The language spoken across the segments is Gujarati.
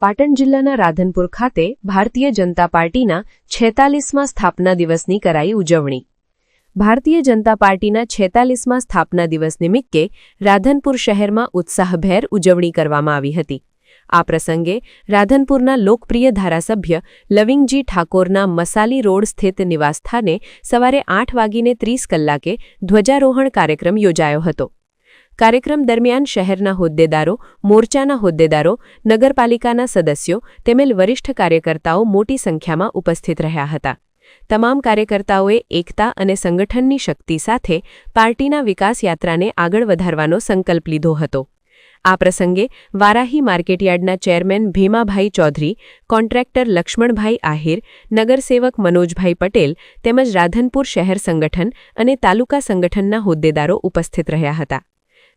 પાટણ જિલ્લાના રાધનપુર ખાતે ભારતીય જનતા પાર્ટીના 46મા સ્થાપના દિવસની કરાઈ ઉજવણી। ભારતીય જનતા પાર્ટીના 46મા સ્થાપના દિવસ નિમિત્તે રાધનપુર શહેરમાં ઉત્સાહભેર ઉજવણી કરવામાં આવી હતી। આ પ્રસંગે રાધનપુરના લોકપ્રિય ધારાસભ્ય લવિંગજી ઠાકોરના મસાલી રોડ સ્થિત નિવાસસ્થાને સવારે 8:30 ધ્વજારોહણ કાર્યક્રમ યોજાયો હતો। કાર્યક્રમ દરમિયાન શહેરના હોદ્દેદારો, મોરચાના હોદ્દેદારો, નગરપાલિકાના સદસ્યો તેમજ વરિષ્ઠ કાર્યકર્તાઓ મોટી સંખ્યામાં ઉપસ્થિત રહ્યા હતા। તમામ કાર્યકર્તાઓએ એકતા અને સંગઠનની શક્તિ સાથે પાર્ટીના વિકાસ યાત્રાને આગળ વધારવાનો સંકલ્પ લીધો હતો। આ પ્રસંગે વારાહી માર્કેટયાર્ડના ચેરમેન ભીમાભાઈ ચૌધરી, કોન્ટ્રાક્ટર લક્ષ્મણભાઈ આહિર, નગરસેવક મનોજભાઈ પટેલ તેમજ રાધનપુર શહેર સંગઠન અને તાલુકા સંગઠનના હોદ્દેદારો ઉપસ્થિત રહ્યા હતા।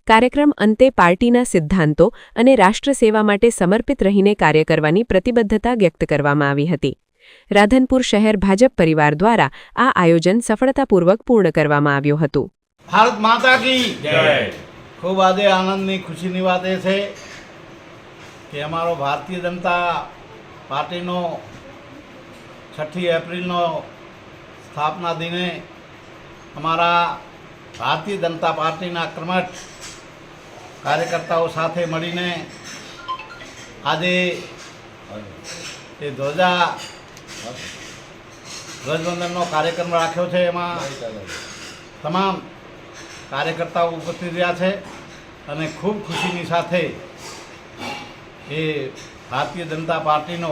કાર્યક્રમ અંતે પાર્ટીના સિદ્ધાંતો અને રાષ્ટ્રસેવા માટે સમર્પિત રહીને કાર્ય કરવાની પ્રતિબદ્ધતા વ્યક્ત કરવામાં આવી હતી। રાધનપુર શહેર ભાજપ પરિવાર દ્વારા આ આયોજન સફળતાપૂર્વક પૂર્ણ કરવામાં આવ્યું હતું। ભારત માતા કી જય। ખૂબ આજે આનંદની ખુશીની વાત એ છે કે અમારો ભારતીય જનતા પાર્ટીનો 6 એપ્રિલનો સ્થાપના દિને અમારા ભારતીય જનતા પાર્ટીના કર્મઠ કાર્યકર્તાઓ સાથે મળીને આજે એ ધ્વજવંદનનો કાર્યક્રમ રાખ્યો છે। એમાં તમામ કાર્યકર્તાઓ ઉપસ્થિત રહ્યા છે અને ખૂબ ખુશીની સાથે એ ભારતીય જનતા પાર્ટીનો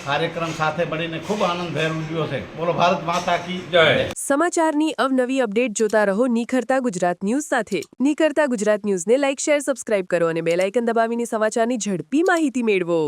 કાર્યક્રમ સાથે મળીને ખૂબ આનંદભેર ઉજવ્યો છે। બોલો ભારત માતા કી જય। સમાચારની અવનવી અપડેટ જોતા રહો નિખરતા ગુજરાત ન્યૂઝ સાથે। નિખરતા ગુજરાત ન્યૂઝને લાઇક, શેર, સબસ્ક્રાઇબ કરો અને બેલ આઇકન દબાવીને સમાચારની ઝડપી માહિતી મેળવો।